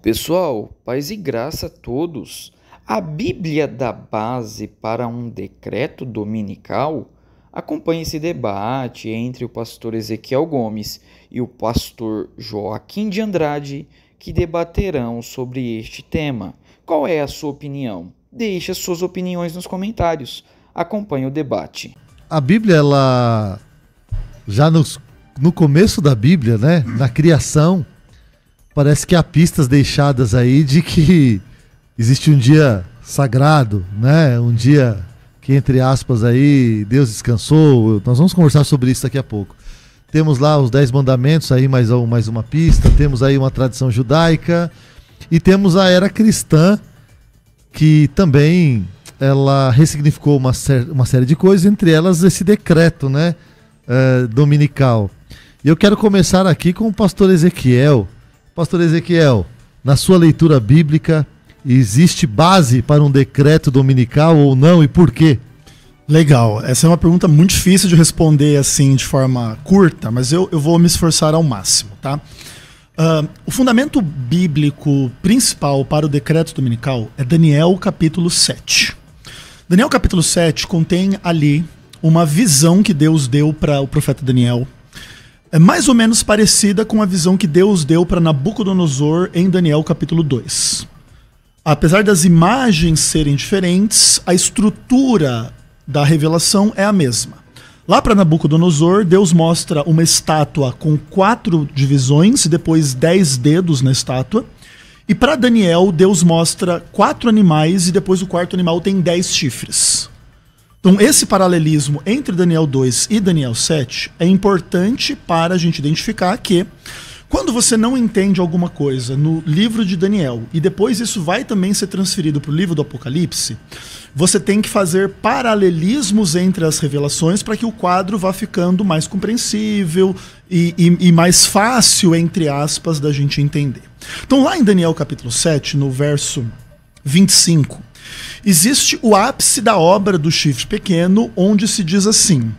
Pessoal, paz e graça a todos. A Bíblia dá base para um decreto dominical? Acompanhe esse debate entre o pastor Ezequiel Gomes e o pastor Joaquim de Andrade, que debaterão sobre este tema. Qual é a sua opinião? Deixe as suas opiniões nos comentários. Acompanhe o debate. A Bíblia, ela já no começo da Bíblia, né, na criação, parece que há pistas deixadas aí de que existe um dia sagrado, né? Um dia que, entre aspas, aí Deus descansou. Nós vamos conversar sobre isso daqui a pouco. Temos lá os 10 mandamentos, aí mais uma pista. Temos aí uma tradição judaica. E temos a era cristã, que também ela ressignificou uma série de coisas, entre elas esse decreto, né, dominical. E eu quero começar aqui com o pastor Ezequiel. Pastor Ezequiel, na sua leitura bíblica, existe base para um decreto dominical ou não e por quê? Legal, essa é uma pergunta muito difícil de responder assim de forma curta, mas eu vou me esforçar ao máximo, tá? O fundamento bíblico principal para o decreto dominical é Daniel capítulo 7. Daniel capítulo 7 contém ali uma visão que Deus deu para o profeta Daniel. É mais ou menos parecida com a visão que Deus deu para Nabucodonosor em Daniel capítulo 2. Apesar das imagens serem diferentes, a estrutura da revelação é a mesma. Lá para Nabucodonosor, Deus mostra uma estátua com 4 divisões e depois 10 dedos na estátua. E para Daniel, Deus mostra 4 animais e depois o quarto animal tem 10 chifres. Então, esse paralelismo entre Daniel 2 e Daniel 7 é importante para a gente identificar que, quando você não entende alguma coisa no livro de Daniel, e depois isso vai também ser transferido para o livro do Apocalipse, você tem que fazer paralelismos entre as revelações para que o quadro vá ficando mais compreensível e mais fácil, entre aspas, da gente entender. Então, lá em Daniel capítulo 7, no verso 25, existe o ápice da obra do chifre pequeno, onde se diz assim: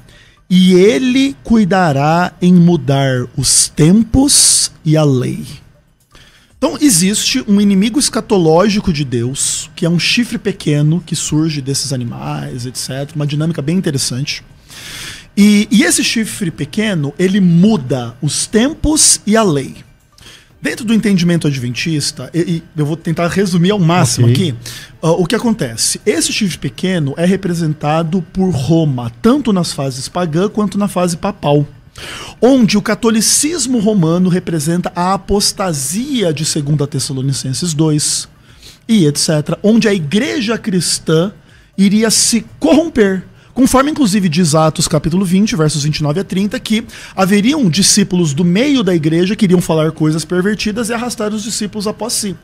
e ele cuidará em mudar os tempos e a lei. Então existe um inimigo escatológico de Deus, que é um chifre pequeno que surge desses animais, etc. Uma dinâmica bem interessante. E esse chifre pequeno, ele muda os tempos e a lei. Dentro do entendimento adventista, e eu vou tentar resumir ao máximo aqui, o que acontece? Esse chifre pequeno é representado por Roma, tanto nas fases pagã quanto na fase papal, onde o catolicismo romano representa a apostasia de 2 Tessalonicenses 2, e etc., onde a igreja cristã iria se corromper, conforme inclusive diz Atos capítulo 20, versos 29 a 30, que haveriam discípulos do meio da igreja que iriam falar coisas pervertidas e arrastar os discípulos após si.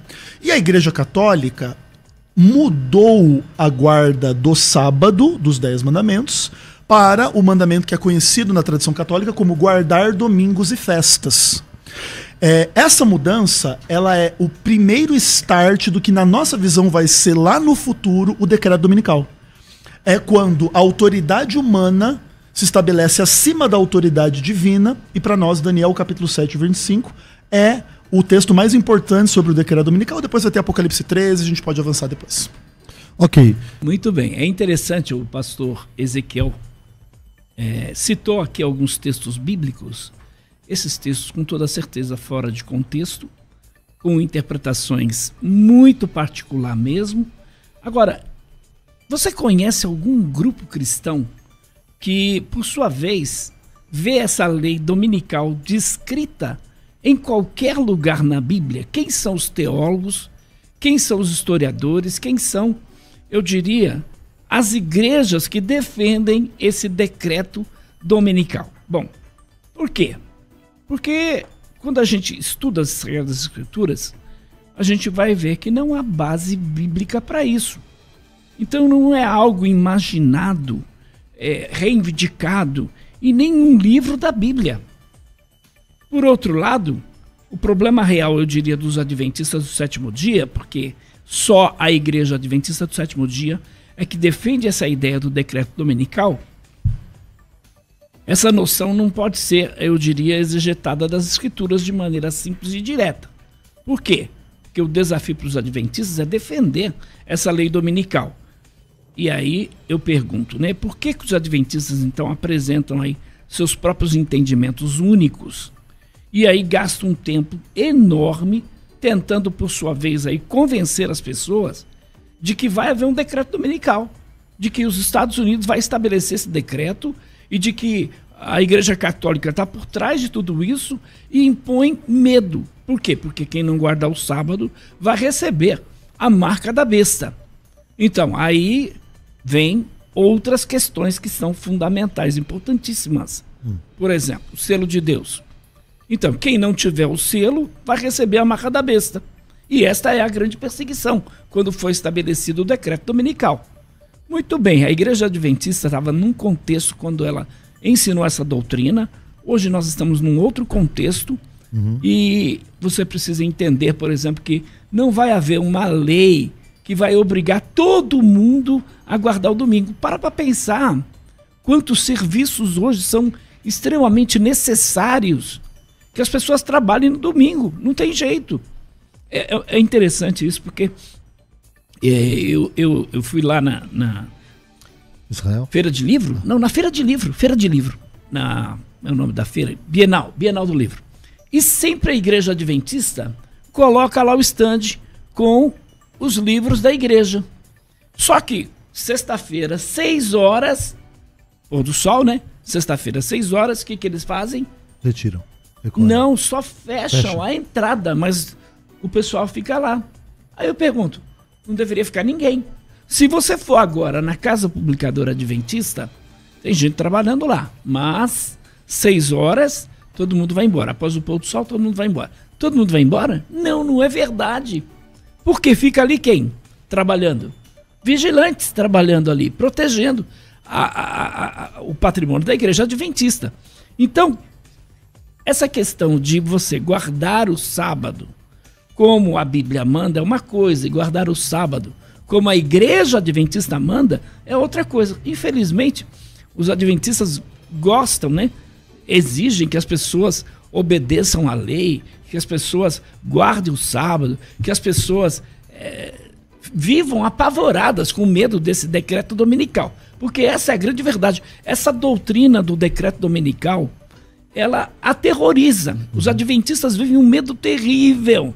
E a igreja católica mudou a guarda do sábado, dos 10 mandamentos, para o mandamento que é conhecido na tradição católica como guardar domingos e festas. Essa mudança, ela é o primeiro start do que na nossa visão vai ser lá no futuro o decreto dominical. É quando a autoridade humana se estabelece acima da autoridade divina, e para nós, Daniel capítulo 7, 25, é o texto mais importante sobre o decreto dominical. Depois vai ter Apocalipse 13, a gente pode avançar depois. Ok. Muito bem, é interessante, o pastor Ezequiel citou aqui alguns textos bíblicos, esses textos com toda certeza fora de contexto, com interpretações muito particular mesmo. Agora, você conhece algum grupo cristão que, por sua vez, vê essa lei dominical descrita em qualquer lugar na Bíblia? Quem são os teólogos? Quem são os historiadores? Quem são, eu diria, as igrejas que defendem esse decreto dominical? Bom, por quê? Porque quando a gente estuda as Sagradas Escrituras, a gente vai ver que não há base bíblica para isso. Então não é algo imaginado, reivindicado em nenhum livro da Bíblia. Por outro lado, o problema real, eu diria, dos adventistas do sétimo dia, porque só a igreja adventista do sétimo dia é que defende essa ideia do decreto dominical, essa noção não pode ser, eu diria, exegetada das escrituras de maneira simples e direta. Por quê? porque o desafio para os adventistas é defender essa lei dominical. E aí eu pergunto, né, por que os adventistas então apresentam aí seus próprios entendimentos únicos e aí gastam um tempo enorme tentando, por sua vez, aí convencer as pessoas de que vai haver um decreto dominical, de que os Estados Unidos vai estabelecer esse decreto e de que a Igreja Católica está por trás de tudo isso e impõe medo. Por quê? Porque quem não guardar o sábado vai receber a marca da besta. Então, aí vem outras questões que são fundamentais, importantíssimas. Por exemplo, o selo de Deus. Então, quem não tiver o selo vai receber a marca da besta. E esta é a grande perseguição, quando foi estabelecido o decreto dominical. Muito bem, a Igreja Adventista estava num contexto quando ela ensinou essa doutrina. Hoje nós estamos num outro contexto e você precisa entender, por exemplo, que não vai haver uma lei que vai obrigar todo mundo a guardar o domingo. Para pensar quantos serviços hoje são extremamente necessários que as pessoas trabalhem no domingo. Não tem jeito. É interessante isso, porque eu fui lá na Israel? Feira de Livro? Não, na Feira de Livro. É o nome da feira? Bienal do Livro. E sempre a Igreja Adventista coloca lá o stand com os livros da igreja. Só que sexta-feira, 6 horas, pôr do sol, né? Sexta-feira, 6 horas, o que eles fazem? Retiram. Não, só fecham a entrada, mas o pessoal fica lá. Aí eu pergunto, não deveria ficar ninguém. Se você for agora na Casa Publicadora Adventista, tem gente trabalhando lá, mas 6 horas, todo mundo vai embora. Após o pôr do sol, todo mundo vai embora. Todo mundo vai embora? Não, não é verdade. Porque fica ali quem? Trabalhando. Vigilantes trabalhando ali, protegendo o patrimônio da Igreja Adventista. Então, essa questão de você guardar o sábado, como a Bíblia manda, é uma coisa, e guardar o sábado, como a Igreja Adventista manda, é outra coisa. Infelizmente, os adventistas gostam, né? Exigem que as pessoas obedeçam à lei, que as pessoas guardem o sábado, que as pessoas vivam apavoradas com medo desse decreto dominical. Porque essa é a grande verdade. Essa doutrina do decreto dominical, ela aterroriza. Os adventistas vivem um medo terrível,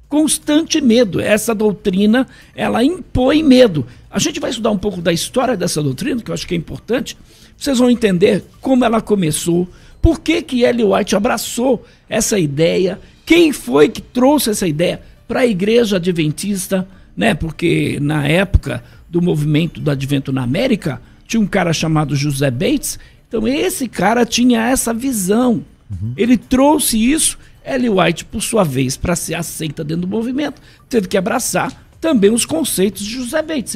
constante medo. Essa doutrina, ela impõe medo. A gente vai estudar um pouco da história dessa doutrina, que eu acho que é importante. Vocês vão entender como ela começou, por que Ellen White abraçou essa ideia, quem foi que trouxe essa ideia para a Igreja Adventista, né? Porque na época do movimento do Advento na América, tinha um cara chamado José Bates. Então esse cara tinha essa visão. Ele trouxe isso. Ellen White, por sua vez, para ser aceita dentro do movimento, teve que abraçar também os conceitos de José Bates.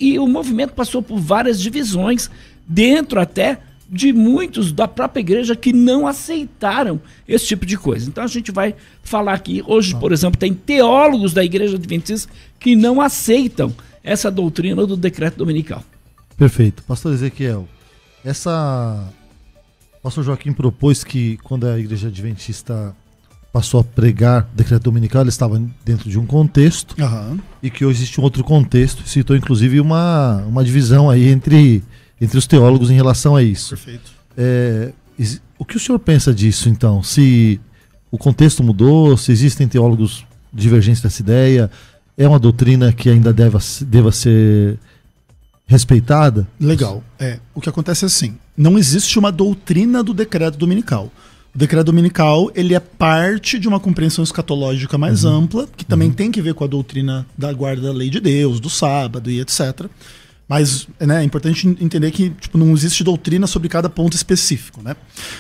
E o movimento passou por várias divisões, dentro até de muitos da própria igreja que não aceitaram esse tipo de coisa. Então a gente vai falar aqui, hoje, por exemplo, tem teólogos da Igreja Adventista que não aceitam essa doutrina do decreto dominical. Perfeito. Pastor Ezequiel, Pastor Joaquim propôs que quando a Igreja Adventista passou a pregar o decreto dominical, ele estava dentro de um contexto e que hoje existe um outro contexto. Citou inclusive uma divisão aí entre os teólogos em relação a isso. Perfeito. O que o senhor pensa disso, então? Se o contexto mudou, se existem teólogos divergentes dessa ideia, é uma doutrina que ainda deva ser respeitada? Legal. O que acontece é assim, não existe uma doutrina do decreto dominical. O decreto dominical, ele é parte de uma compreensão escatológica mais ampla, que também tem que ver com a doutrina da guarda da lei de Deus, do sábado e etc. Mas é importante entender que não existe doutrina sobre cada ponto específico, né?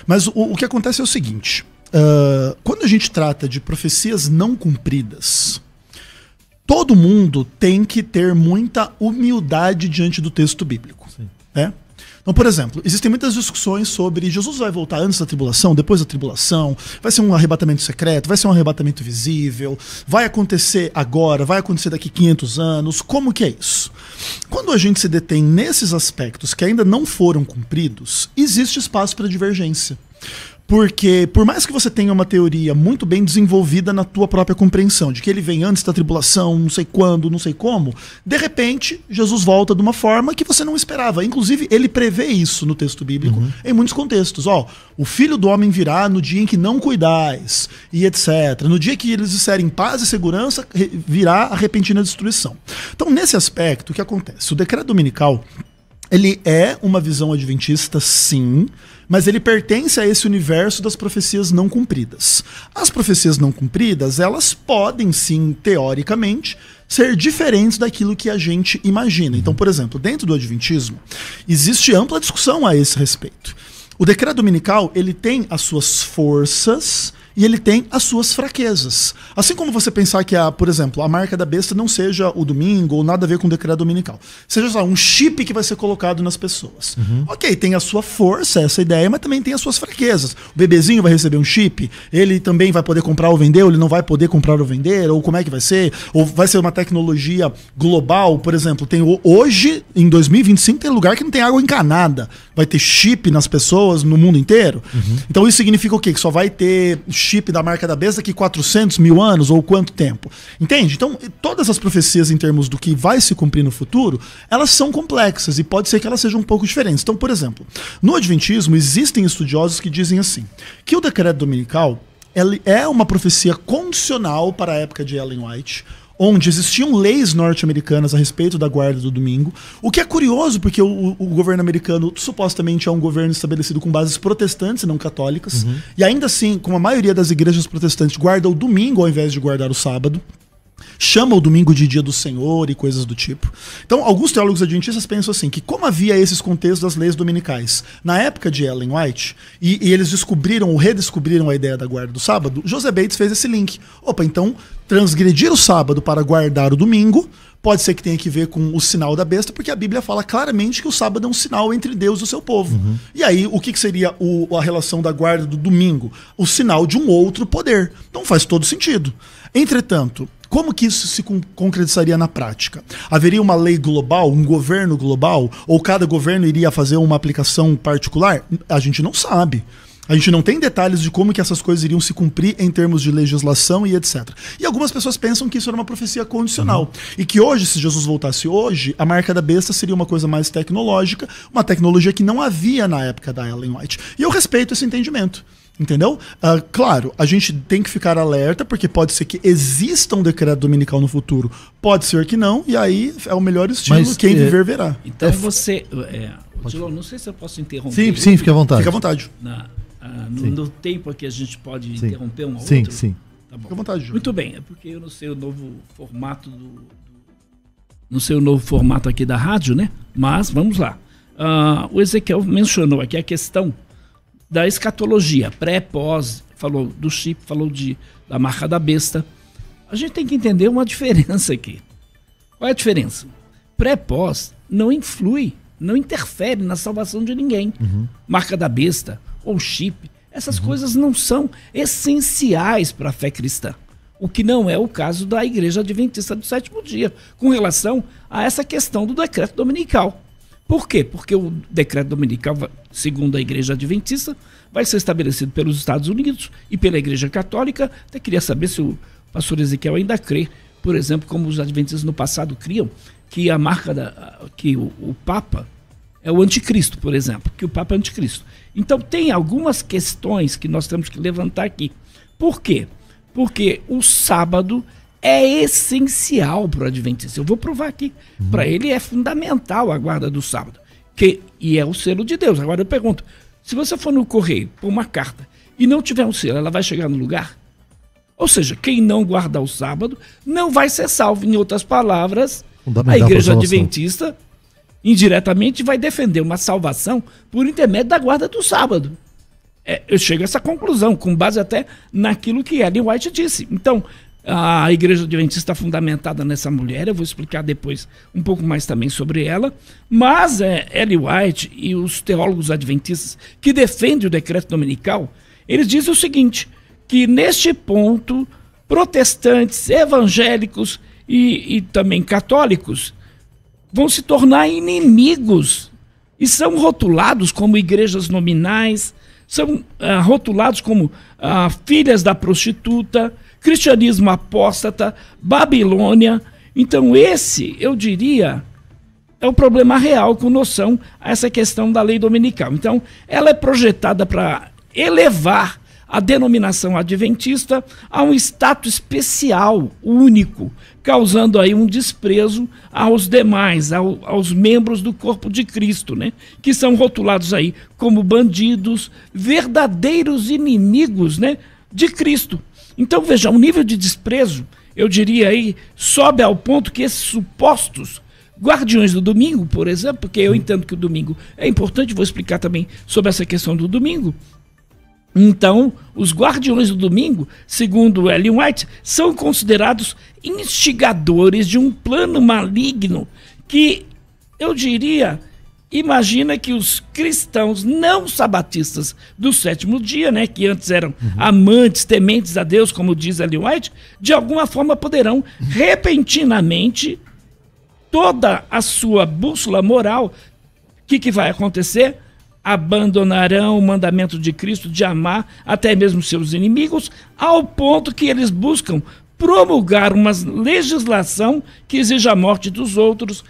Mas o que acontece é o seguinte, quando a gente trata de profecias não cumpridas, todo mundo tem que ter muita humildade diante do texto bíblico. Né? Então, por exemplo, existem muitas discussões sobre Jesus vai voltar antes da tribulação, depois da tribulação, vai ser um arrebatamento secreto, vai ser um arrebatamento visível, vai acontecer agora, vai acontecer daqui 500 anos, como que é isso? Quando a gente se detém nesses aspectos que ainda não foram cumpridos, existe espaço para divergência. Porque, por mais que você tenha uma teoria muito bem desenvolvida na tua própria compreensão, de que ele vem antes da tribulação, não sei quando, não sei como, de repente, Jesus volta de uma forma que você não esperava. Inclusive, ele prevê isso no texto bíblico, em muitos contextos. Ó, o Filho do Homem virá no dia em que não cuidais, e etc. No dia que eles disserem paz e segurança, virá a repentina destruição. Então, nesse aspecto, o que acontece? O decreto dominical, ele é uma visão adventista, sim, mas ele pertence a esse universo das profecias não cumpridas. As profecias não cumpridas, elas podem sim, teoricamente, ser diferentes daquilo que a gente imagina. Então, por exemplo, dentro do adventismo, existe ampla discussão a esse respeito. O decreto dominical, ele tem as suas forças e ele tem as suas fraquezas. Assim como você pensar que, por exemplo, a marca da besta não seja o domingo ou nada a ver com o decreto dominical. Seja só um chip que vai ser colocado nas pessoas. Ok, tem a sua força, essa ideia, mas também tem as suas fraquezas. O bebezinho vai receber um chip, ele também vai poder comprar ou vender, ou ele não vai poder comprar ou vender, ou como é que vai ser? Ou vai ser uma tecnologia global, por exemplo, tem hoje, em 2025, tem lugar que não tem água encanada. Vai ter chip nas pessoas no mundo inteiro. Então isso significa o quê? Que só vai ter chip da marca da besta daqui 400 mil anos ou quanto tempo? Entende? Então, todas as profecias em termos do que vai se cumprir no futuro, elas são complexas e pode ser que elas sejam um pouco diferentes. Então, por exemplo, no Adventismo existem estudiosos que dizem assim, que o decreto dominical ele é uma profecia condicional para a época de Ellen White, onde existiam leis norte-americanas a respeito da guarda do domingo, o que é curioso porque o governo americano supostamente é um governo estabelecido com bases protestantes e não católicas, e ainda assim, como a maioria das igrejas protestantes guarda o domingo ao invés de guardar o sábado, chama o domingo de dia do Senhor e coisas do tipo. Então, alguns teólogos adventistas pensam assim, que como havia esses contextos das leis dominicais na época de Ellen White, e eles descobriram ou redescobriram a ideia da guarda do sábado, José Bates fez esse link. Opa, então, transgredir o sábado para guardar o domingo pode ser que tenha que ver com o sinal da besta, porque a Bíblia fala claramente que o sábado é um sinal entre Deus e o seu povo. E aí, o que seria a relação da guarda do domingo? O sinal de um outro poder. Então faz todo sentido. Entretanto, como que isso se concretizaria na prática? Haveria uma lei global, um governo global, ou cada governo iria fazer uma aplicação particular? A gente não sabe. A gente não tem detalhes de como que essas coisas iriam se cumprir em termos de legislação e etc. E algumas pessoas pensam que isso era uma profecia condicional. E que hoje, se Jesus voltasse hoje, a marca da besta seria uma coisa mais tecnológica, uma tecnologia que não havia na época da Ellen White. E eu respeito esse entendimento. Entendeu? Claro, a gente tem que ficar alerta, porque pode ser que exista um decreto dominical no futuro, pode ser que não, e aí é o melhor estilo, mas quem viver verá. Então você... Dilon, não sei se eu posso interromper. Sim, fique à vontade. Fique à vontade. No tempo aqui a gente pode interromper um ao outro? Sim. Tá bom. Fique à vontade, Júlio. Muito bem, é porque eu não sei o novo formato não sei o novo formato aqui da rádio, né? Mas vamos lá. O Ezequiel mencionou aqui a questão da escatologia, pré, pós, falou do chip, falou da marca da besta. A gente tem que entender uma diferença aqui. Qual é a diferença? Pré, pós não influi, não interfere na salvação de ninguém. Marca da besta ou chip, essas coisas não são essenciais para a fé cristã. O que não é o caso da Igreja Adventista do Sétimo Dia, com relação a essa questão do decreto dominical. Por quê? Porque o decreto dominical, segundo a Igreja Adventista, vai ser estabelecido pelos Estados Unidos e pela Igreja Católica. Até queria saber se o pastor Ezequiel ainda crê, por exemplo, como os adventistas no passado criam, que a marca que o Papa é o anticristo, por exemplo, que o Papa é anticristo. Então tem algumas questões que nós temos que levantar aqui. Por quê? Porque o sábado é essencial para o adventista. Eu vou provar aqui. Para ele é fundamental a guarda do sábado. E é o selo de Deus. Agora eu pergunto, se você for no correio por uma carta e não tiver um selo, ela vai chegar no lugar? Ou seja, quem não guardar o sábado não vai ser salvo. Em outras palavras, a Igreja Adventista indiretamente vai defender uma salvação por intermédio da guarda do sábado. Eu chego a essa conclusão, com base até naquilo que Ellen White disse. Então, a Igreja Adventista está fundamentada nessa mulher, eu vou explicar depois um pouco mais também sobre ela, mas Ellen White e os teólogos adventistas que defendem o decreto dominical, eles dizem o seguinte, que neste ponto, protestantes, evangélicos e também católicos vão se tornar inimigos e são rotulados como igrejas nominais, são rotulados como filhas da prostituta, cristianismo apóstata, Babilônia. Então esse, eu diria, é o problema real com noção a essa questão da lei dominical. Então ela é projetada para elevar a denominação adventista a um status especial, único, causando aí um desprezo aos demais, aos membros do corpo de Cristo, né? Que são rotulados aí como bandidos, verdadeiros inimigos, né, de Cristo. Então veja, o nível de desprezo, eu diria aí, sobe ao ponto que esses supostos guardiões do domingo, por exemplo, porque eu entendo que o domingo é importante, vou explicar também sobre essa questão do domingo. Então, os guardiões do domingo, segundo Ellen White, são considerados instigadores de um plano maligno que, eu diria, imagina que os cristãos não sabatistas do sétimo dia, né, que antes eram amantes, tementes a Deus, como diz Ellen White, de alguma forma poderão repentinamente toda a sua bússola moral. O que vai acontecer? Abandonarão o mandamento de Cristo de amar até mesmo seus inimigos, ao ponto que eles buscam promulgar uma legislação que exija a morte dos outros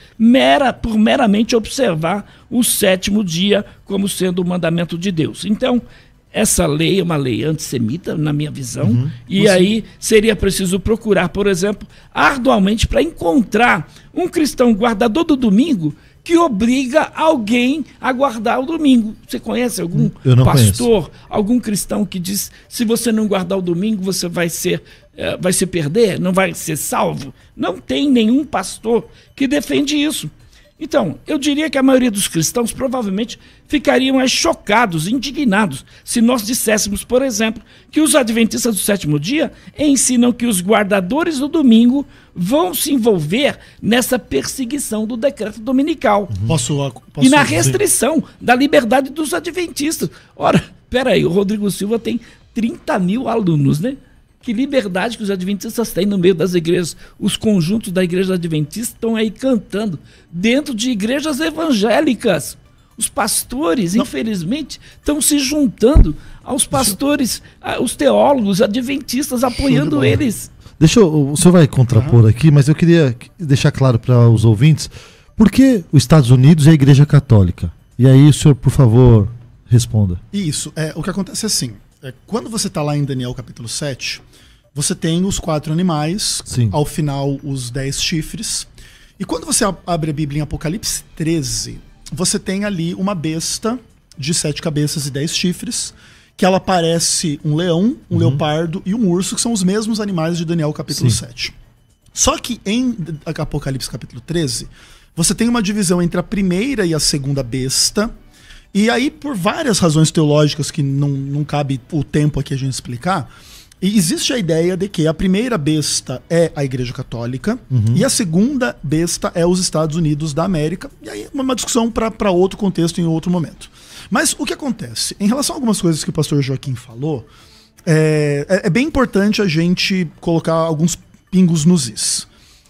por meramente observar o sétimo dia como sendo o mandamento de Deus. Então, essa lei é uma lei antissemita, na minha visão, e aí seria preciso procurar, por exemplo, arduamente para encontrar um cristão guardador do domingo que obriga alguém a guardar o domingo. Você conhece algum pastor, algum cristão que diz, se você não guardar o domingo, você vai se perder, não vai ser salvo? Não tem nenhum pastor que defende isso. Então, eu diria que a maioria dos cristãos provavelmente ficariam chocados, indignados, se nós disséssemos, por exemplo, que os adventistas do sétimo dia ensinam que os guardadores do domingo vão se envolver nessa perseguição do decreto dominical. E na restrição da liberdade dos adventistas. Ora, peraí, o Rodrigo Silva tem 30 mil alunos, né? Que liberdade que os adventistas têm no meio das igrejas. Os conjuntos da igreja adventista estão aí cantando dentro de igrejas evangélicas. Os pastores, infelizmente, estão se juntando aos pastores, os teólogos adventistas, apoiando eles. O senhor vai contrapor aqui, mas eu queria deixar claro para os ouvintes, por que os Estados Unidos é a igreja católica? E aí o senhor, por favor, responda. Isso, o que acontece é assim, quando você está lá em Daniel capítulo 7, você tem os 4 animais, ao final os 10 chifres, e quando você abre a Bíblia em Apocalipse 13, você tem ali uma besta de 7 cabeças e 10 chifres, que ela parece um leão, um leopardo e um urso, que são os mesmos animais de Daniel capítulo 7. Só que em Apocalipse capítulo 13, você tem uma divisão entre a primeira e a segunda besta, e aí por várias razões teológicas que não cabe o tempo aqui a gente explicar, e existe a ideia de que a primeira besta é a Igreja Católica e a segunda besta é os Estados Unidos da América, e aí uma discussão para outro contexto em outro momento. Mas o que acontece? Em relação a algumas coisas que o pastor Joaquim falou, é bem importante a gente colocar alguns pingos nos is.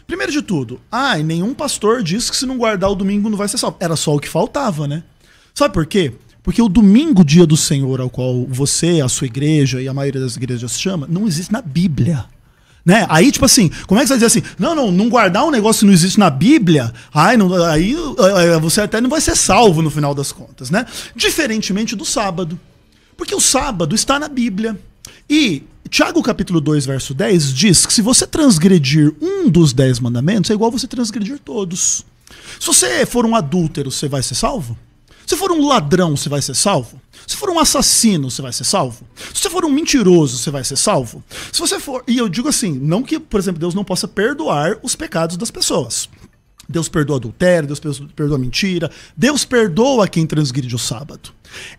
Primeiro de tudo, nenhum pastor diz que se não guardar o domingo não vai ser salvo. Era só o que faltava, né? Sabe por quê? Porque o domingo, dia do Senhor, ao qual você, a sua igreja e a maioria das igrejas chama, não existe na Bíblia. Né? Aí, tipo assim, como é que você vai dizer assim, não guardar um negócio que não existe na Bíblia, aí você até não vai ser salvo no final das contas, né? Diferentemente do sábado. Porque o sábado está na Bíblia. E Tiago capítulo 2, verso 10 diz que se você transgredir um dos 10 mandamentos, é igual você transgredir todos. Se você for um adúltero, você vai ser salvo? Se for um ladrão, você vai ser salvo? Se for um assassino, você vai ser salvo? Se você for um mentiroso, você vai ser salvo? Se você for... E eu digo assim, não que, por exemplo, Deus não possa perdoar os pecados das pessoas. Deus perdoa adultério, Deus perdoa mentira, Deus perdoa quem transgride o sábado.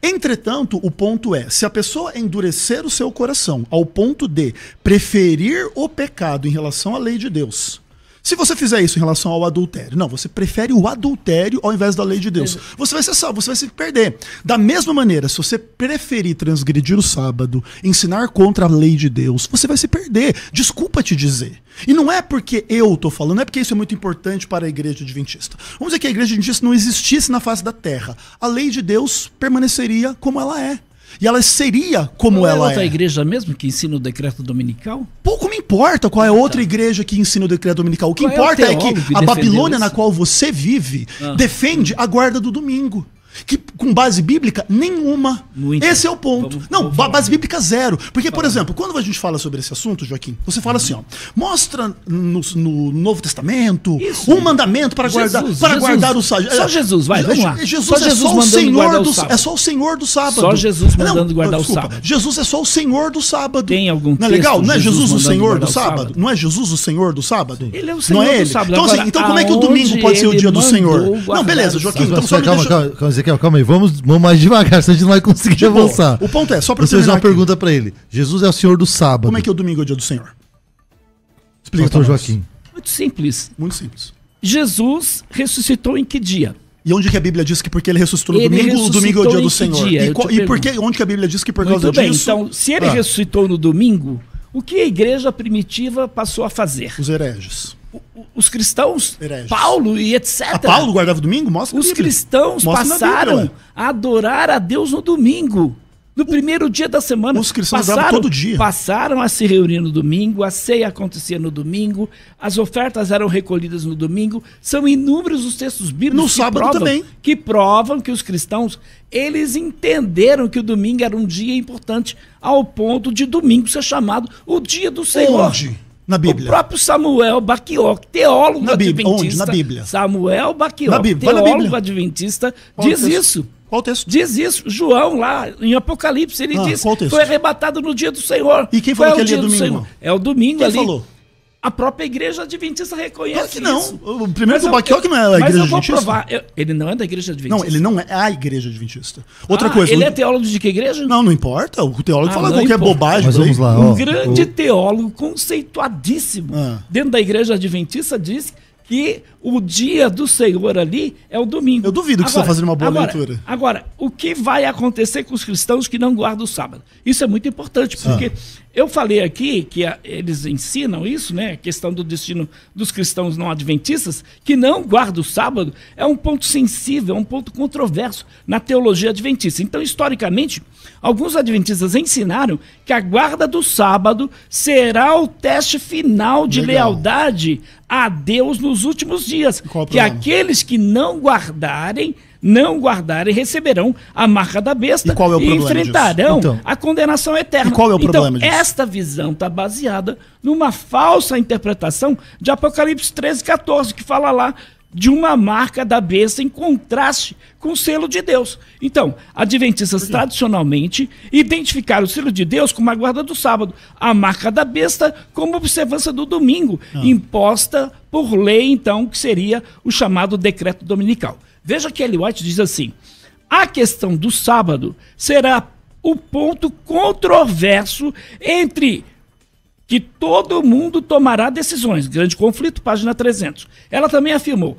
Entretanto, o ponto é, se a pessoa endurecer o seu coração ao ponto de preferir o pecado em relação à lei de Deus... Se você fizer isso em relação ao adultério, não, você prefere o adultério ao invés da lei de Deus, você vai ser salvo, você vai se perder. Da mesma maneira, se você preferir transgredir o sábado, ensinar contra a lei de Deus, você vai se perder. Desculpa te dizer. E não é porque eu estou falando, não é porque isso é muito importante para a igreja adventista. Vamos dizer que a igreja adventista não existisse na face da terra. A lei de Deus permaneceria como ela é. E ela seria como Qual é ela outra é. igreja mesmo que ensina o decreto dominical? Pouco me importa qual é a outra igreja que ensina o decreto dominical. O que Qual é o importa é que teólogo que a defendeu Babilônia isso? na qual você vive defende a guarda do domingo. Que com base bíblica nenhuma. Muito. Esse é o ponto. Vamos falar. Base bíblica zero. Porque, por exemplo, quando a gente fala sobre esse assunto, Joaquim, você fala assim, ó, mostra no Novo Testamento Isso. um mandamento para guardar, guardar o sábado. Só Jesus, vai, vamos lá. Jesus Só é Jesus só o mandando Senhor guardar o do sábado. é só o Senhor do sábado. Só Jesus mandando guardar o desculpa, sábado. Jesus é só o Senhor do sábado. Tem algum Não é legal? texto Não é Jesus Jesus o mandando Senhor guardar do o sábado? sábado? Não é Jesus o Senhor do sábado? Ele é o Não Senhor é do ele? sábado. Então, Agora, assim, então como é que o domingo aonde pode ser o dia do ele Senhor? mandou Não, guardar beleza, o Joaquim. sábado? Então só me calma, deixa... calma, Ezequiel, calma aí. Vamos mais devagar, senão a gente não vai conseguir De boa. avançar. O ponto é, só pra Você fez terminar uma aqui. pergunta pra ele. Jesus é o Senhor do sábado. Como é que o domingo é o dia do Senhor? Explica Pastor pra nós. Joaquim. Muito simples. Muito simples. Jesus ressuscitou em que dia? E onde que a Bíblia diz que porque ele ressuscitou no Ele domingo, o domingo é o dia do ressuscitou em que Senhor? dia? E, Eu te e por que, pergunto. onde que a Bíblia diz que por Muito causa bem. disso... Então, se ele ressuscitou no domingo, o que a igreja primitiva passou a fazer? Os hereges. Os cristãos, Hereges. Paulo e etc. Paulo guardava o domingo? Mostra na Os Bíblia. cristãos Mostra na passaram Bíblia. a adorar a Deus no domingo. No primeiro dia da semana. Os cristãos adoravam todo dia. Passaram a se reunir no domingo, a ceia acontecia no domingo, as ofertas eram recolhidas no domingo. São inúmeros os textos bíblicos No sábado também. que provam que os cristãos, eles entenderam que o domingo era um dia importante, ao ponto de domingo ser chamado o dia do Senhor. Onde? Na Bíblia. O próprio Samuel Baquioc, teólogo Na Bíblia. adventista. Onde? Na Bíblia. Samuel Baquioc, Na Bíblia. Vai na teólogo Bíblia. adventista, Qual diz texto? isso. Qual o texto? Diz isso, João lá em Apocalipse, ele diz qual texto? foi arrebatado no dia do Senhor. E quem Qual falou que é o ali é dia do domingo? Senhor? É o domingo Quem ali. falou? A própria igreja adventista reconhece Claro que não. isso. O primeiro Mas do Baquioc não é a mas igreja eu vou adventista? provar. Ele não é da igreja adventista. Não, ele não é a igreja adventista. Outra Ah, coisa. ele é teólogo de que igreja? Não, não importa. O teólogo Ah, fala não qualquer importa. bobagem. Mas por aí. vamos lá, Um ó. grande teólogo conceituadíssimo dentro da igreja adventista diz que o dia do Senhor ali é o domingo. Eu duvido que você está fazendo uma boa leitura. Agora, o que vai acontecer com os cristãos que não guardam o sábado? Isso é muito importante, porque eu falei aqui que eles ensinam isso, né? A questão do destino dos cristãos não adventistas, que não guardam o sábado, é um ponto sensível, é um ponto controverso na teologia adventista. Então, historicamente, alguns adventistas ensinaram que a guarda do sábado será o teste final de Legal. lealdade a Deus nos últimos dias. Qual o Que problema? aqueles que não guardarem receberão a marca da besta E qual é o problema enfrentarão disso? Então. a condenação eterna. E qual é o problema então, disso? esta visão está baseada numa falsa interpretação de Apocalipse 13, 14, que fala lá de uma marca da besta em contraste com o selo de Deus. Então, adventistas tradicionalmente identificaram o selo de Deus como a guarda do sábado, a marca da besta como observância do domingo, imposta por lei, então, que seria o chamado decreto dominical. Veja que Ellen White diz assim: a questão do sábado será o ponto controverso entre que todo mundo tomará decisões. Grande conflito, página 300. Ela também afirmou: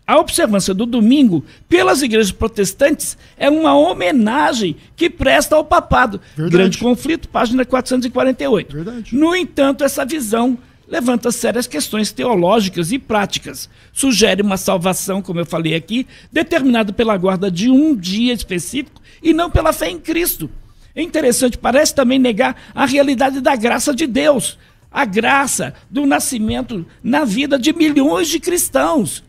a observância do domingo pelas igrejas protestantes é uma homenagem que presta ao papado. Verdade. Grande conflito, página 448. Verdade. No entanto, essa visão levanta sérias questões teológicas e práticas. Sugere uma salvação, como eu falei aqui, determinada pela guarda de um dia específico e não pela fé em Cristo. É interessante, parece também negar a realidade da graça de Deus, a graça do nascimento na vida de milhões de cristãos.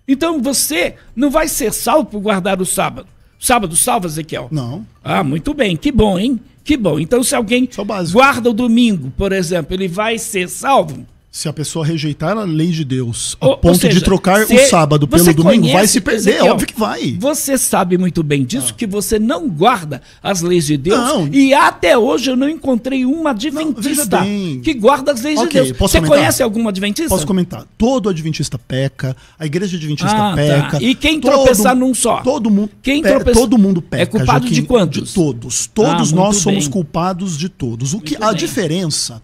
Então você não vai ser salvo por guardar o sábado. O sábado salva, Ezequiel? Não. Ah, muito bem, que bom, hein? Que bom. Então se alguém Isso é o básico. guarda o domingo, por exemplo, ele vai ser salvo? Se a pessoa rejeitar a lei de Deus Ou a ponto seja, de trocar se o sábado pelo você domingo, conhece, vai se perder. Ezequiel, Óbvio que vai. Você sabe muito bem disso, que você não guarda as leis de Deus. Não. E até hoje eu não encontrei uma veja adventista bem. que guarda as leis Ok, de Deus. posso Você comentar? conhece alguma adventista? Posso comentar. Todo adventista peca, a igreja adventista Ah, peca. tá. E quem todo- tropeçar num só? Todo mundo, Quem pe- tropeça- todo mundo peca. É culpado de Joaquim, quantos? De todos. Todos muito nós somos bem. culpados de todos. O que Muito a bem. diferença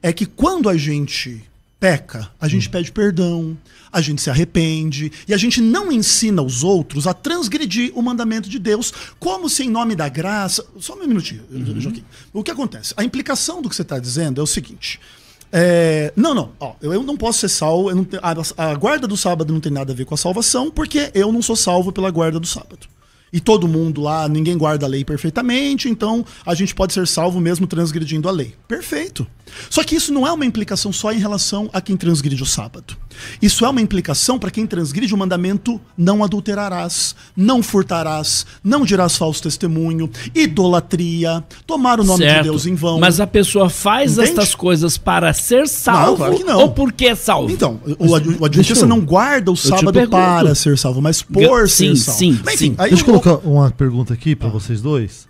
é que quando a gente peca, a gente pede perdão, a gente se arrepende e a gente não ensina os outros a transgredir o mandamento de Deus, como se em nome da graça... Só um minutinho, Joaquim. O que acontece? A implicação do que você está dizendo é o seguinte... eu não posso ser salvo, eu não tenho- a guarda do sábado não tem nada a ver com a salvação, porque eu não sou salvo pela guarda do sábado. E todo mundo lá, ninguém guarda a lei perfeitamente, então a gente pode ser salvo mesmo transgredindo a lei. Perfeito. Só que isso não é uma implicação só em relação a quem transgride o sábado. Isso é uma implicação para quem transgride o mandamento: não adulterarás, não furtarás, não dirás falso testemunho, idolatria, tomar o nome de Deus em vão. Mas a pessoa faz estas coisas para ser salvo, não, claro que não. Ou porque é salvo? Então, o adventista não guarda o sábado para ser salvo, mas por ser salvo. Sim. Deixa eu colocar uma pergunta aqui para vocês dois.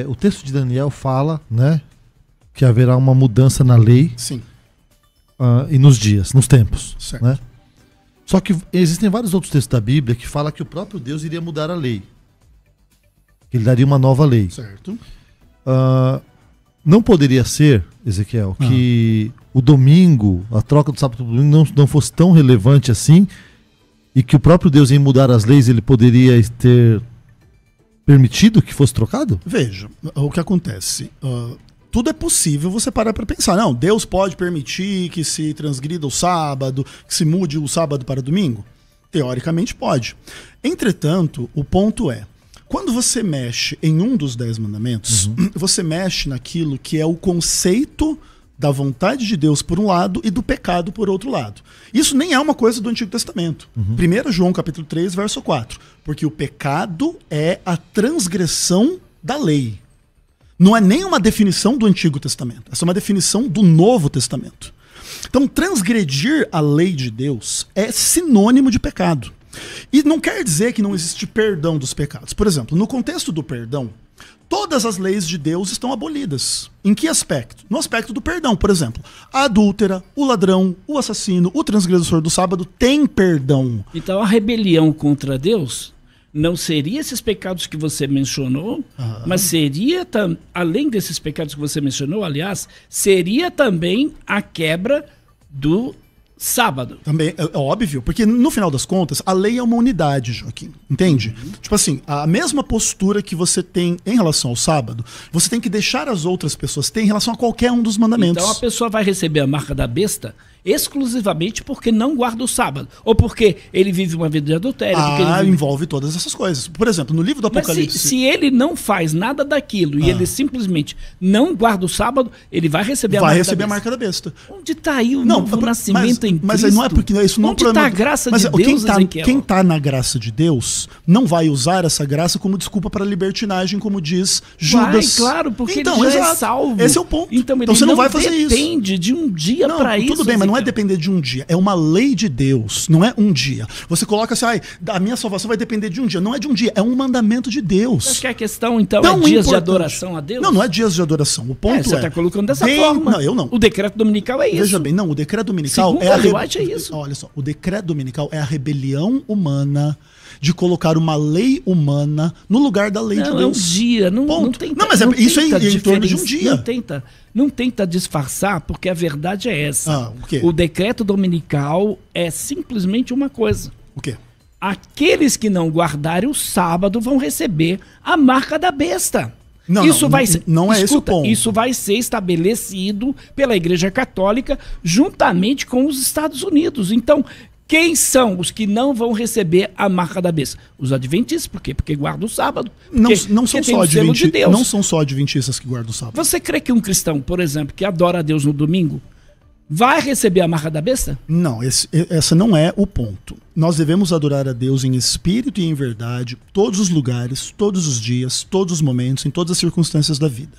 O texto de Daniel fala, né, que haverá uma mudança na lei. Sim. E nos dias, nos tempos. Certo. Né? Só que existem vários outros textos da Bíblia que falam que o próprio Deus iria mudar a lei. Que ele daria uma nova lei. Certo. Não poderia ser, Ezequiel, que o domingo, a troca do sábado para o domingo não fosse tão relevante assim, e que o próprio Deus, em mudar as leis, ele poderia ter permitido que fosse trocado? Veja, o que acontece. Tudo é possível você parar para pensar. Não, Deus pode permitir que se transgrida o sábado, que se mude o sábado para domingo? Teoricamente pode. Entretanto, o ponto é, quando você mexe em um dos 10 mandamentos, você mexe naquilo que é o conceito da vontade de Deus por um lado e do pecado por outro lado. Isso nem é uma coisa do Antigo Testamento. 1 João capítulo 3, verso 4. Porque o pecado é a transgressão da lei. Não é nem uma definição do Antigo Testamento. Essa é uma definição do Novo Testamento. Então, transgredir a lei de Deus é sinônimo de pecado. E não quer dizer que não existe perdão dos pecados. Por exemplo, no contexto do perdão, todas as leis de Deus estão abolidas. Em que aspecto? No aspecto do perdão. Por exemplo, a adúltera, o ladrão, o assassino, o transgressor do sábado tem perdão. Então, a rebelião contra Deus não seria esses pecados que você mencionou, mas seria, além desses pecados que você mencionou, aliás, seria também a quebra do sábado. Também é óbvio, porque no final das contas, a lei é uma unidade, Joaquim, entende? Tipo assim, a mesma postura que você tem em relação ao sábado, você tem que deixar as outras pessoas ter em relação a qualquer um dos mandamentos. Então a pessoa vai receber a marca da besta exclusivamente porque não guarda o sábado, ou porque ele vive uma vida de adultério. Envolve todas essas coisas. Por exemplo, no livro do Apocalipse... Mas se ele não faz nada daquilo e ele simplesmente não guarda o sábado, ele vai receber a marca da besta. Vai receber a marca da besta. Onde está aí o novo nascimento em Cristo? Mas não é porque isso não é um problema. Onde está a graça de Deus, Ezequiel? Quem está na graça de Deus não vai usar essa graça como desculpa para libertinagem, como diz Judas. Claro, porque então, ele já é salvo. Esse é o ponto. Então você não vai fazer isso. Depende de um dia para isso. Tudo bem, mas não é depender de um dia. É uma lei de Deus, não é um dia. Você coloca assim, a minha salvação vai depender de um dia. Não é de um dia, é um mandamento de Deus. Acho que a questão, então, é dias de adoração a Deus? Não é dias de adoração. O ponto você está colocando dessa forma. Não, eu não. O decreto dominical é isso. Veja bem, não, o decreto dominical é isso. Olha só, o decreto dominical é a rebelião humana de colocar uma lei humana no lugar da lei de Deus. É um dia, não tenta. Não, mas isso é em torno de um dia. Não tenta disfarçar, porque a verdade é essa. O quê? O decreto dominical é simplesmente uma coisa. O quê? Aqueles que não guardarem o sábado vão receber a marca da besta. Não é esse o ponto. Isso vai ser estabelecido pela Igreja Católica juntamente com os Estados Unidos. Então, quem são os que não vão receber a marca da besta? Os adventistas, por quê? Porque guardam o sábado. Não são só adventistas que guardam o sábado. Você crê que um cristão, por exemplo, que adora a Deus no domingo, vai receber a marca da besta? Não, essa não é o ponto. Nós devemos adorar a Deus em espírito e em verdade, todos os lugares, todos os dias, todos os momentos, em todas as circunstâncias da vida.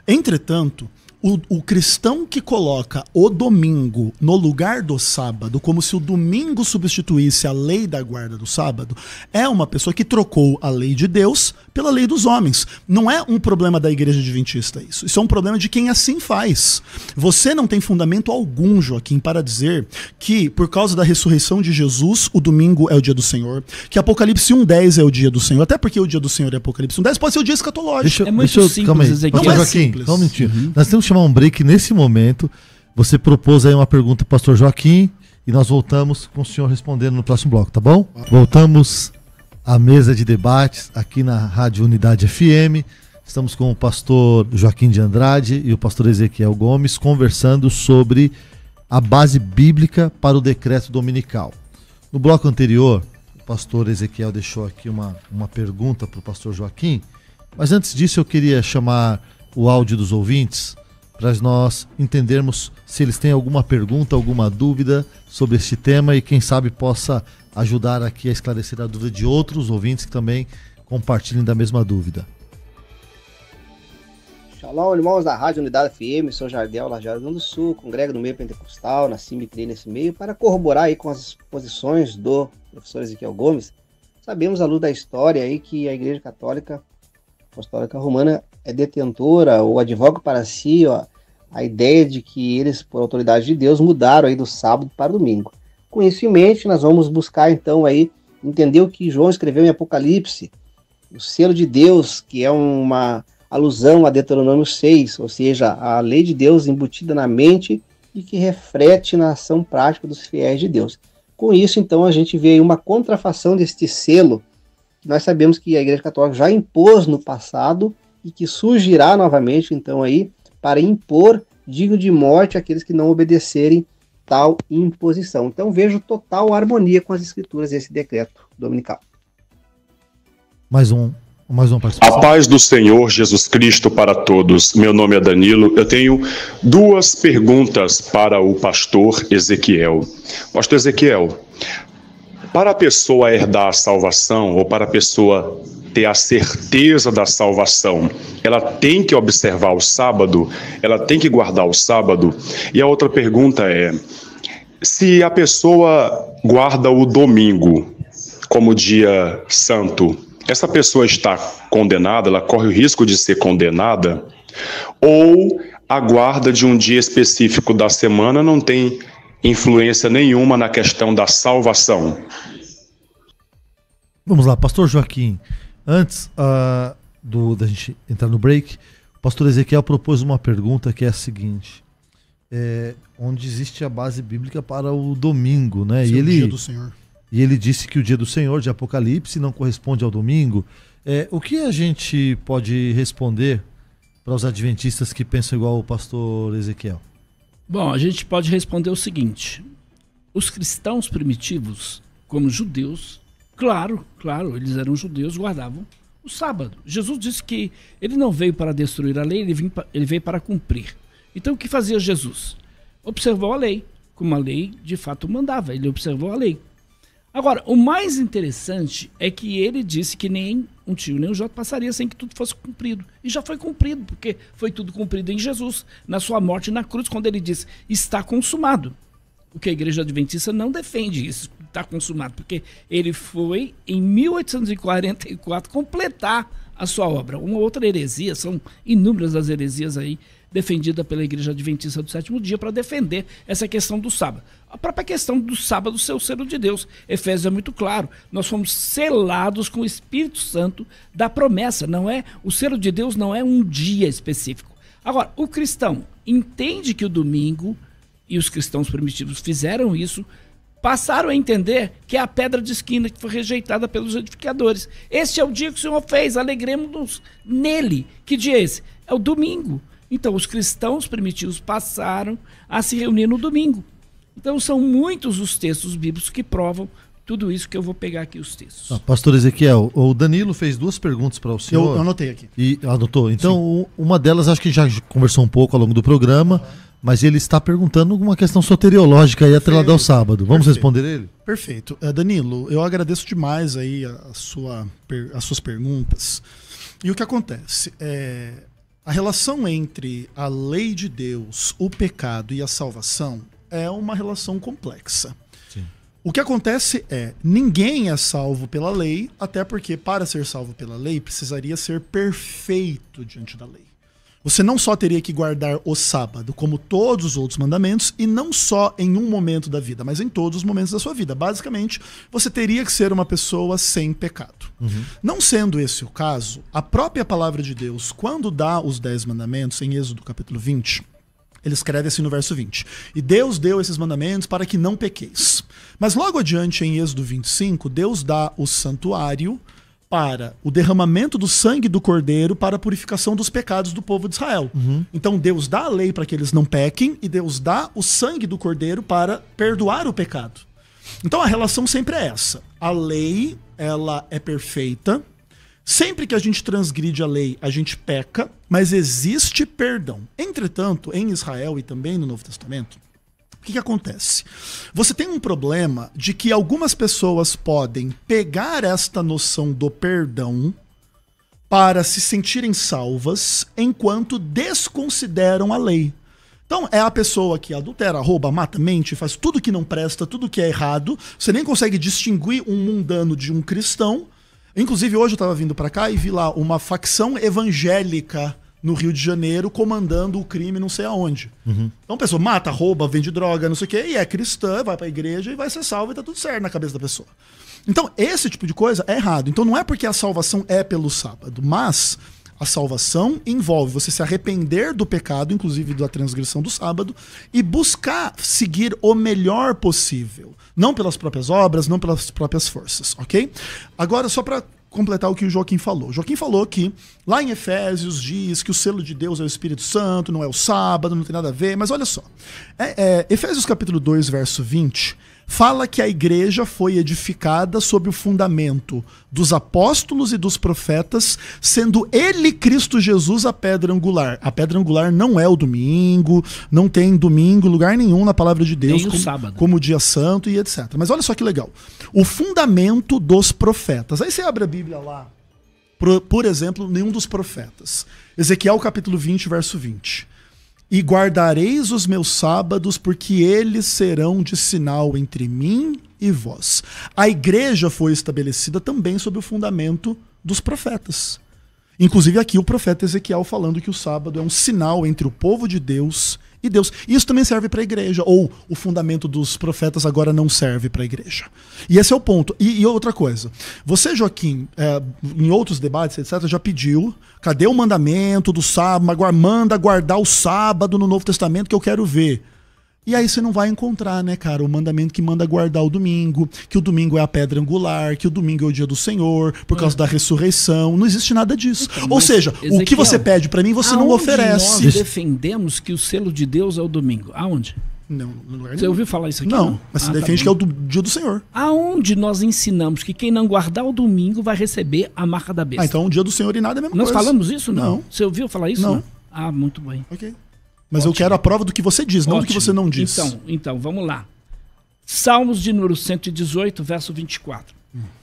Entretanto, o cristão que coloca o domingo no lugar do sábado, como se o domingo substituísse a lei da guarda do sábado, é uma pessoa que trocou a lei de Deus pela lei dos homens. Não é um problema da Igreja Adventista isso. Isso é um problema de quem assim faz. Você não tem fundamento algum, Joaquim, para dizer que, por causa da ressurreição de Jesus, o domingo é o dia do Senhor, que Apocalipse 1:10 é o dia do Senhor, até porque o dia do Senhor é Apocalipse 1:10, pode ser o dia escatológico. É muito simples, Ezequiel. Não é simples. Não mentir. Nós temos que chamar um break nesse momento. Você propôs aí uma pergunta para o pastor Joaquim e nós voltamos com o senhor respondendo no próximo bloco, tá bom? Voltamos à mesa de debates aqui na Rádio Unidade FM. Estamos com o pastor Joaquim de Andrade e o pastor Ezequiel Gomes conversando sobre a base bíblica para o decreto dominical. No bloco anterior, o pastor Ezequiel deixou aqui uma pergunta para o pastor Joaquim, mas antes disso eu queria chamar o áudio dos ouvintes para nós entendermos se eles têm alguma pergunta, alguma dúvida sobre este tema e quem sabe possa ajudar aqui a esclarecer a dúvida de outros ouvintes que também compartilhem da mesma dúvida. Shalom, irmãos da Rádio Unidade FM, sou Jardel, lá de Rio Grande do Sul, congrego no meio pentecostal, nasci e me criei nesse meio, para corroborar aí com as exposições do professor Ezequiel Gomes. Sabemos, à luz da história, aí, que a Igreja Católica Apostólica Romana é detentora ou advoga para si a ideia de que eles, por autoridade de Deus, mudaram aí do sábado para o domingo. Com isso em mente, nós vamos buscar então aí entender o que João escreveu em Apocalipse, o selo de Deus, que é uma alusão a Deuteronômio 6, ou seja, a lei de Deus embutida na mente e que reflete na ação prática dos fiéis de Deus. Com isso, então, a gente vê aí uma contrafação deste selo, que nós sabemos que a Igreja Católica já impôs no passado e que surgirá novamente, então, aí, para impor digno de morte aqueles que não obedecerem tal imposição. Então, vejo total harmonia com as escrituras desse decreto dominical. Mais uma participação. A paz do Senhor Jesus Cristo para todos. Meu nome é Danilo. Eu tenho duas perguntas para o pastor Ezequiel. Pastor Ezequiel, para a pessoa herdar a salvação, ou para a pessoa ter a certeza da salvação, ela tem que observar o sábado? Ela tem que guardar o sábado? E a outra pergunta é, se a pessoa guarda o domingo como dia santo, essa pessoa está condenada, ela corre o risco de ser condenada, ou a guarda de um dia específico da semana não tem influência nenhuma na questão da salvação? Vamos lá, pastor Joaquim, antes da gente entrar no break, o pastor Ezequiel propôs uma pergunta que é a seguinte, onde existe a base bíblica para o domingo, né? Sim, o dia do Senhor. E ele disse que o dia do Senhor, de Apocalipse, não corresponde ao domingo. O que a gente pode responder para os adventistas que pensam igual o pastor Ezequiel? Bom, a gente pode responder o seguinte. Os cristãos primitivos, como judeus, claro, eles eram judeus, guardavam o sábado. Jesus disse que ele não veio para destruir a lei, ele veio para cumprir. Então o que fazia Jesus? Observou a lei, como a lei de fato mandava, ele observou a lei. Agora, o mais interessante é que ele disse que nem um tio nem um J passaria sem que tudo fosse cumprido. E já foi cumprido, porque foi tudo cumprido em Jesus, na sua morte na cruz, quando ele disse, está consumado. O que a Igreja Adventista não defende isso, está consumado, porque ele foi, em 1844, completar a sua obra. Uma outra heresia, são inúmeras as heresias aí, defendida pela Igreja Adventista do Sétimo Dia para defender essa questão do sábado. A própria questão do sábado ser o selo de Deus. Efésios é muito claro. Nós fomos selados com o Espírito Santo da promessa. Não é, o selo de Deus não é um dia específico. Agora, o cristão entende que o domingo, e os cristãos primitivos fizeram isso, passaram a entender que é a pedra de esquina que foi rejeitada pelos edificadores. Este é o dia que o Senhor fez, alegremos-nos nele. Que dia é esse? É o domingo. Então, os cristãos primitivos passaram a se reunir no domingo. Então, são muitos os textos bíblicos que provam tudo isso, que eu vou pegar aqui os textos. Pastor Ezequiel, o Danilo fez duas perguntas para o senhor. Eu anotei aqui. E anotou. Então, uma delas acho que já conversou um pouco ao longo do programa, mas ele está perguntando uma questão soteriológica aí atrelada ao sábado. Vamos responder ele? Perfeito. Danilo, eu agradeço demais aí as suas perguntas. E o que acontece? A relação entre a lei de Deus, o pecado e a salvação é uma relação complexa. Sim. O que acontece é, ninguém é salvo pela lei, até porque para ser salvo pela lei precisaria ser perfeito diante da lei. Você não só teria que guardar o sábado, como todos os outros mandamentos, e não só em um momento da vida, mas em todos os momentos da sua vida. Basicamente, você teria que ser uma pessoa sem pecado. Uhum. Não sendo esse o caso, a própria palavra de Deus, quando dá os 10 mandamentos, em Êxodo capítulo 20, ele escreve assim no verso 20. E Deus deu esses mandamentos para que não pequeis. Mas logo adiante, em Êxodo 25, Deus dá o santuário para o derramamento do sangue do cordeiro para a purificação dos pecados do povo de Israel. Uhum. Então Deus dá a lei para que eles não pequem e Deus dá o sangue do cordeiro para perdoar o pecado. Então a relação sempre é essa. A lei, ela é perfeita. Sempre que a gente transgride a lei, a gente peca, mas existe perdão. Entretanto, em Israel e também no Novo Testamento, o que acontece? Você tem um problema de que algumas pessoas podem pegar esta noção do perdão para se sentirem salvas, enquanto desconsideram a lei. Então, é a pessoa que adultera, rouba, mata, mente, faz tudo que não presta, tudo que é errado. Você nem consegue distinguir um mundano de um cristão. Inclusive, hoje eu estava vindo para cá e vi lá uma facção evangélica no Rio de Janeiro comandando o crime não sei aonde. Então a pessoa mata, rouba, vende droga, não sei o quê, e é cristã, vai para a igreja e vai ser salva e tá tudo certo na cabeça da pessoa. Então, esse tipo de coisa é errado. Então não é porque a salvação é pelo sábado, mas a salvação envolve você se arrepender do pecado, inclusive da transgressão do sábado, e buscar seguir o melhor possível. Não pelas próprias obras, não pelas próprias forças, ok? Agora, só para completar o que o Joaquim falou. O Joaquim falou que lá em Efésios diz que o selo de Deus é o Espírito Santo, não é o sábado, não tem nada a ver, mas olha só. Efésios capítulo 2, verso 20... fala que a igreja foi edificada sob o fundamento dos apóstolos e dos profetas, sendo ele, Cristo Jesus, a pedra angular. A pedra angular não é o domingo, não tem domingo em lugar nenhum na palavra de Deus, como o dia santo e etc. Mas olha só que legal. O fundamento dos profetas. Aí você abre a Bíblia lá, por exemplo, nenhum dos profetas. Ezequiel capítulo 20, verso 20. E guardareis os meus sábados, porque eles serão de sinal entre mim e vós. A igreja foi estabelecida também sob o fundamento dos profetas. Inclusive aqui o profeta Ezequiel falando que o sábado é um sinal entre o povo de Deus e Deus. Isso também serve para a igreja, ou o fundamento dos profetas agora não serve para a igreja. E esse é o ponto. E outra coisa, você, Joaquim, em outros debates, etc., já pediu, cadê o mandamento do sábado, agora manda guardar o sábado no Novo Testamento que eu quero ver. E aí você não vai encontrar, né, cara, o mandamento que manda guardar o domingo, que o domingo é a pedra angular, que o domingo é o dia do Senhor, por causa da ressurreição. Não existe nada disso. Então, ou seja, Ezequiel, o que você pede para mim, você não oferece. Nós defendemos que o selo de Deus é o domingo. Aonde? Não, no lugar Você ouviu falar isso aqui? Não, mas você defende que é o dia do Senhor. Aonde nós ensinamos que quem não guardar o domingo vai receber a marca da besta? Então o dia do Senhor e nada é a mesma coisa. Nós falamos isso? Não. Você ouviu falar isso? Não. Ah, muito bem. Ok. Mas eu quero a prova do que você diz, não do que você não diz. Então, vamos lá. Salmos de número 118, verso 24.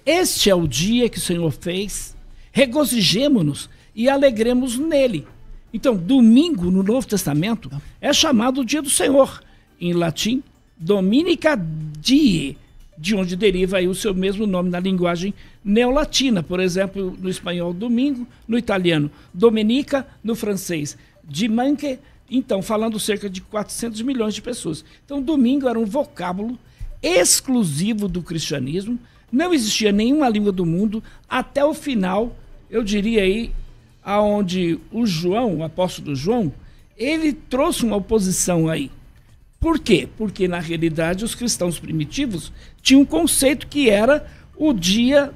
Este é o dia que o Senhor fez, regozijemo-nos e alegremos nele. Então, domingo no Novo Testamento é chamado o dia do Senhor. Em latim, Dominica Die, de onde deriva aí o seu mesmo nome na linguagem neolatina. Por exemplo, no espanhol, domingo, no italiano, domenica, no francês, dimanche. Então, falando cerca de 400 milhões de pessoas. Então, domingo era um vocábulo exclusivo do cristianismo. Não existia nenhuma língua do mundo até o final, eu diria aí, aonde o João, o apóstolo João, ele trouxe uma oposição aí. Por quê? Porque, na realidade, os cristãos primitivos tinham um conceito que era o dia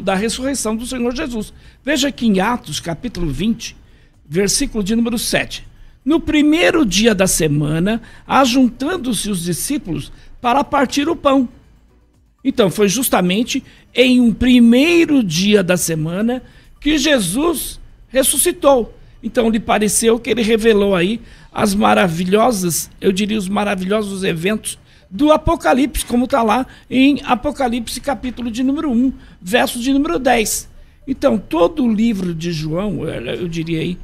da ressurreição do Senhor Jesus. Veja aqui em Atos, capítulo 20, versículo de número 7. No primeiro dia da semana, ajuntando-se os discípulos para partir o pão. Então, foi justamente em um primeiro dia da semana que Jesus ressuscitou. Então, lhe pareceu que ele revelou aí as maravilhosas, eu diria os maravilhosos eventos do Apocalipse, como está lá em Apocalipse capítulo de número 1, verso de número 10. Então, todo o livro de João, eu diria aí,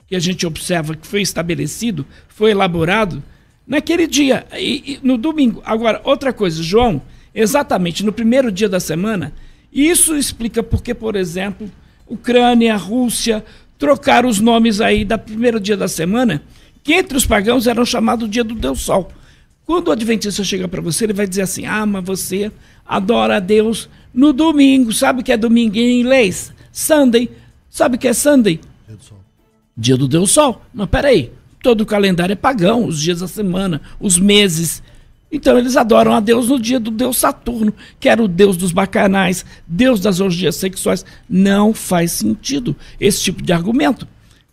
que a gente observa que foi estabelecido, foi elaborado naquele dia, e no domingo. Agora, outra coisa, João, exatamente no primeiro dia da semana, isso explica porque, por exemplo, Ucrânia, Rússia, trocaram os nomes aí da primeiro dia da semana, que entre os pagãos eram chamados dia do Deus Sol. Quando o adventista chega para você, ele vai dizer assim, mas você adora a Deus no domingo. Sabe o que é domingo em inglês? Sunday. Sabe o que é Sunday? Dia do Sol. Dia do Deus Sol. Mas peraí, todo o calendário é pagão, os dias da semana, os meses. Então eles adoram a Deus no dia do Deus Saturno, que era o Deus dos bacanais, Deus das orgias sexuais. Não faz sentido esse tipo de argumento.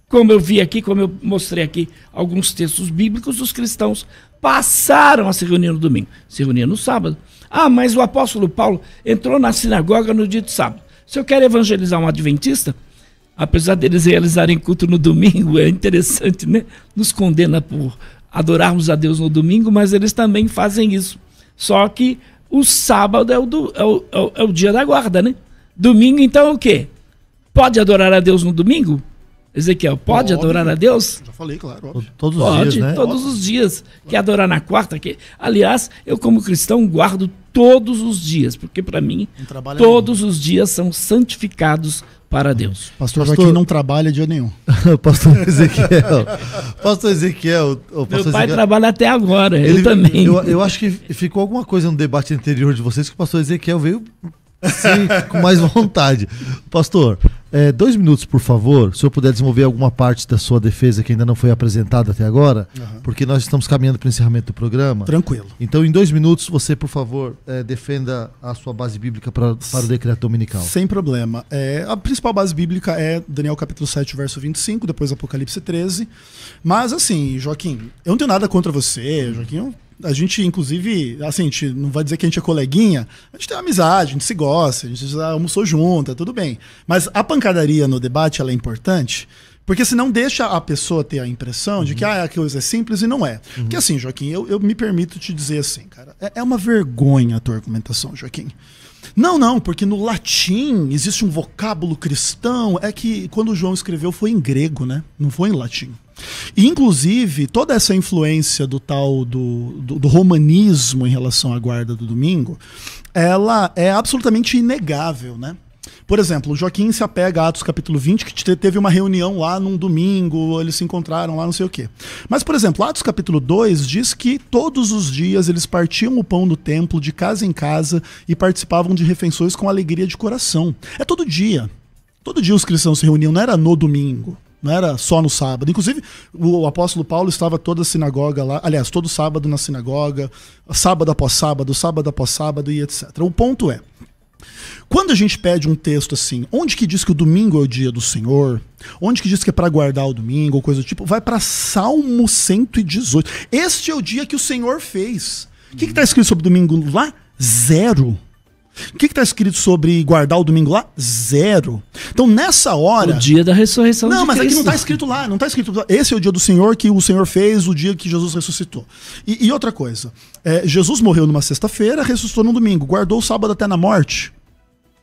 Como eu vi aqui, como eu mostrei aqui alguns textos bíblicos, os cristãos passaram a se reunir no domingo. Se reuniam no sábado. Ah, mas o apóstolo Paulo entrou na sinagoga no dia de sábado. Se eu quero evangelizar um adventista, apesar deles realizarem culto no domingo, é interessante, né? Nos condena por adorarmos a Deus no domingo, mas eles também fazem isso. Só que o sábado é o dia da guarda, né? Domingo, então, é o quê? Pode adorar a Deus no domingo? Ezequiel, pode adorar a Deus? Já falei, claro. Óbvio. Todos os Pode, dias, né? todos os dias. Quer adorar na quarta? Aliás, eu como cristão guardo todos os dias, porque para mim todos os dias são santificados para Deus. Pastor Joaquim não trabalha dia nenhum. Pastor Ezequiel. Pastor Ezequiel. Meu pai trabalha até agora, ele também. Eu acho que ficou alguma coisa no debate anterior de vocês que o pastor Ezequiel veio com mais vontade. Pastor, 2 minutos, por favor, se eu puder desenvolver alguma parte da sua defesa que ainda não foi apresentada até agora, porque nós estamos caminhando para o encerramento do programa. Tranquilo. Então, em 2 minutos, você, por favor, defenda a sua base bíblica para o decreto dominical. Sem problema. A principal base bíblica é Daniel capítulo 7, verso 25, depois Apocalipse 13. Mas, assim, Joaquim, eu não tenho nada contra você, Joaquim. A gente, inclusive, assim, a gente não vai dizer que a gente é coleguinha, a gente tem uma amizade, a gente se gosta, a gente já almoçou junto, tudo bem. Mas a pancadaria no debate, ela é importante, porque senão deixa a pessoa ter a impressão de que a coisa é simples e não é. Porque assim, Joaquim, eu me permito te dizer assim, cara, é uma vergonha a tua argumentação, Joaquim. Não, porque no latim existe um vocábulo cristão, é que quando João escreveu foi em grego, né? Não foi em latim. E, inclusive, toda essa influência do tal do romanismo em relação à guarda do domingo, ela é absolutamente inegável, né? Por exemplo, o Joaquim se apega a Atos capítulo 20, que teve uma reunião lá num domingo, eles se encontraram lá, não sei o quê. Mas, por exemplo, Atos capítulo 2 diz que todos os dias eles partiam o pão do templo de casa em casa e participavam de refeições com alegria de coração. É todo dia. Todo dia os cristãos se reuniam, não era no domingo. Não era só no sábado. Inclusive, o apóstolo Paulo estava toda a sinagoga lá, aliás, todo sábado na sinagoga, sábado após sábado e etc. O ponto é, quando a gente pede um texto assim, onde que diz que o domingo é o dia do Senhor, onde que diz que é para guardar o domingo, ou coisa do tipo, vai para Salmo 118. Este é o dia que o Senhor fez. O que está escrito sobre domingo lá? 0. O que está escrito sobre guardar o domingo lá? 0. Então, nessa hora... O dia da ressurreição de Cristo. Não, mas aqui não está escrito lá. Não está escrito. Esse é o dia do Senhor que o Senhor fez, o dia que Jesus ressuscitou. E outra coisa. Jesus morreu numa sexta-feira, ressuscitou no domingo. Guardou o sábado até na morte.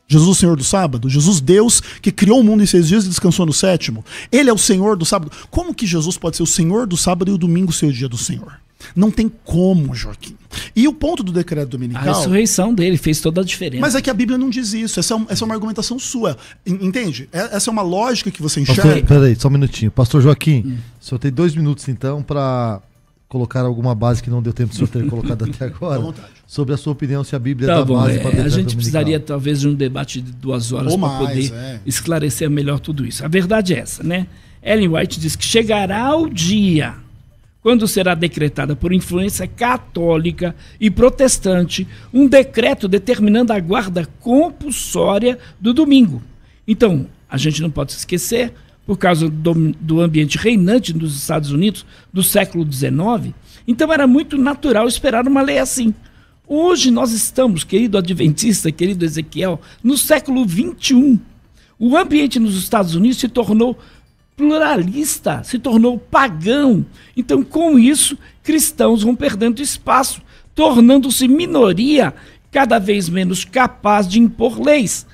Jesus, o Senhor do sábado. Jesus, Deus, que criou o mundo em 6 dias e descansou no 7º. Ele é o Senhor do sábado. Como que Jesus pode ser o Senhor do sábado e o domingo ser o dia do Senhor? Não tem como, Joaquim. E o ponto do decreto dominical... A ressurreição dele fez toda a diferença. Mas é que a Bíblia não diz isso. Essa é uma argumentação sua. Entende? Essa é uma lógica que você enxerga. Pastor, peraí, só um minutinho. Pastor Joaquim, o senhor tem 2 minutos, então, para colocar alguma base que não deu tempo de o senhor ter colocado até agora, sobre a sua opinião, se a Bíblia dá base para o decreto a gente dominical. Precisaria, talvez, de um debate de 2 horas para poder esclarecer melhor tudo isso. A verdade é essa, né? Ellen White diz que chegará o dia... quando será decretada por influência católica e protestante um decreto determinando a guarda compulsória do domingo. Então, a gente não pode se esquecer, por causa do ambiente reinante nos Estados Unidos do século XIX, então era muito natural esperar uma lei assim. Hoje nós estamos, querido adventista, querido Ezequiel, no século XXI. O ambiente nos Estados Unidos se tornou pluralista, se tornou pagão. Então, com isso, cristãos vão perdendo espaço, tornando-se minoria cada vez menos capaz de impor leis.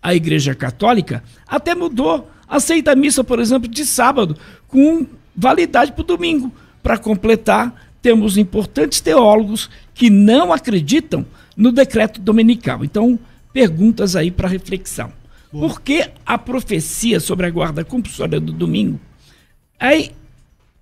A Igreja Católica até mudou, aceita a missa, por exemplo, de sábado, com validade para o domingo. Para completar, temos importantes teólogos que não acreditam no decreto dominical. Então, perguntas aí para reflexão. Por que a profecia sobre a guarda compulsória do domingo? Aí,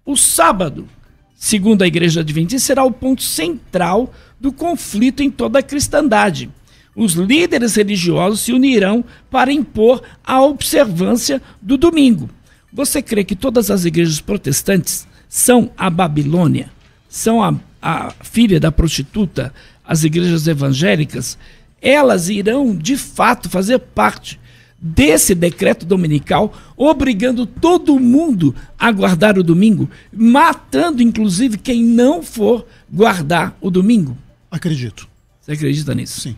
o sábado, segundo a Igreja Adventista, será o ponto central do conflito em toda a cristandade. Os líderes religiosos se unirão para impor a observância do domingo. Você crê que todas as igrejas protestantes são a Babilônia? São a filha da prostituta? As igrejas evangélicas? Elas irão, de fato, fazer parte desse decreto dominical, obrigando todo mundo a guardar o domingo, matando inclusive quem não for guardar o domingo? Acredito. Você acredita nisso? Sim.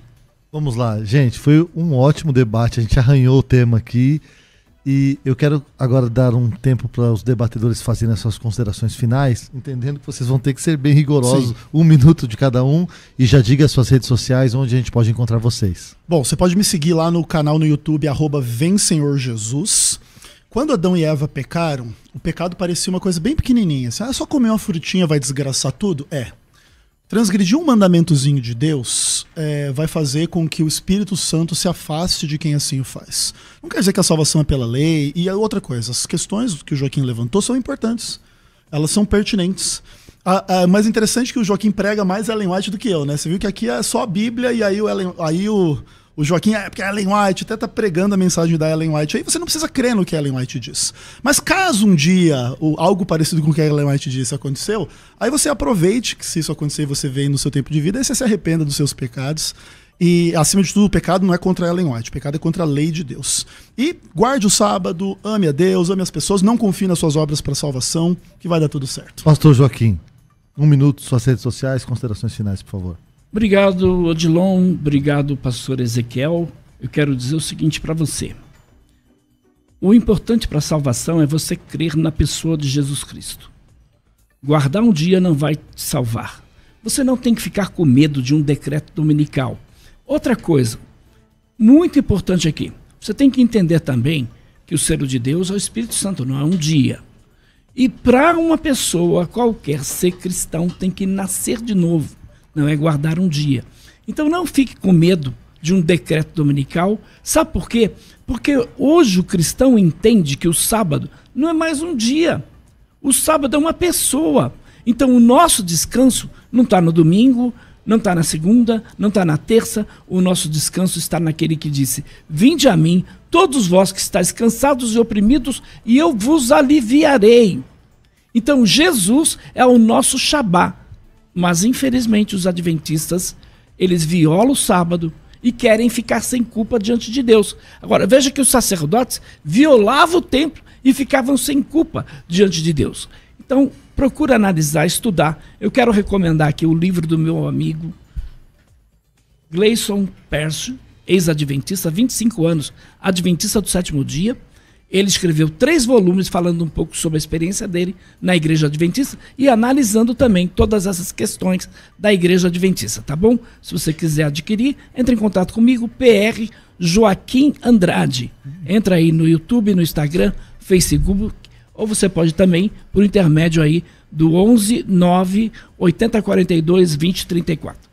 Vamos lá, gente, foi um ótimo debate, a gente arranhou o tema aqui e eu quero agora dar um tempo para os debatedores fazerem as suas considerações finais, entendendo que vocês vão ter que ser bem rigorosos, Sim. 1 minuto de cada um, e já diga as suas redes sociais onde a gente pode encontrar vocês. Bom, você pode me seguir lá no canal no YouTube, @VemSenhorJesus. Quando Adão e Eva pecaram, o pecado parecia uma coisa bem pequenininha. Assim, só comer uma frutinha vai desgraçar tudo? Transgredir um mandamentozinho de Deus vai fazer com que o Espírito Santo se afaste de quem assim o faz. Não quer dizer que a salvação é pela lei. E outra coisa, as questões que o Joaquim levantou são importantes. Elas são pertinentes. Mais interessante que o Joaquim prega mais Ellen White do que eu, né? Você viu que aqui é só a Bíblia e aí o Joaquim, porque a Ellen White até tá pregando a mensagem da Ellen White. Aí você não precisa crer no que a Ellen White diz. Mas caso um dia algo parecido com o que a Ellen White disse aconteceu, aí você aproveite que se isso acontecer você vê no seu tempo de vida, aí você se arrependa dos seus pecados. E, acima de tudo, o pecado não é contra a Ellen White, o pecado é contra a lei de Deus. E guarde o sábado, ame a Deus, ame as pessoas, não confie nas suas obras para salvação, que vai dar tudo certo. Pastor Joaquim, 1 minuto, suas redes sociais, considerações finais, por favor. Obrigado, Odilon. Obrigado, pastor Ezequiel. Eu quero dizer o seguinte para você. O importante para a salvação é você crer na pessoa de Jesus Cristo. Guardar um dia não vai te salvar. Você não tem que ficar com medo de um decreto dominical. Outra coisa, muito importante aqui. Você tem que entender também que o selo de Deus é o Espírito Santo, não é um dia. E para uma pessoa qualquer ser cristão tem que nascer de novo. Não é guardar um dia. Então não fique com medo de um decreto dominical. Sabe por quê? Porque hoje o cristão entende que o sábado não é mais um dia. O sábado é uma pessoa. Então o nosso descanso não está no domingo, não está na segunda, não está na terça. O nosso descanso está naquele que disse: vinde a mim, todos vós que estáis cansados e oprimidos, e eu vos aliviarei. Então Jesus é o nosso Shabá. Mas, infelizmente, os adventistas, eles violam o sábado e querem ficar sem culpa diante de Deus. Agora, veja que os sacerdotes violavam o templo e ficavam sem culpa diante de Deus. Então, procura analisar, estudar. Eu quero recomendar aqui o livro do meu amigo Gleison Pércio, ex-adventista, 25 anos, adventista do sétimo dia. Ele escreveu 3 volumes falando um pouco sobre a experiência dele na Igreja Adventista e analisando também todas essas questões da Igreja Adventista, tá bom? Se você quiser adquirir, entre em contato comigo, PR Joaquim Andrade. Entra aí no YouTube, no Instagram, Facebook, ou você pode também, por intermédio aí do 11 9 80 42 20 34.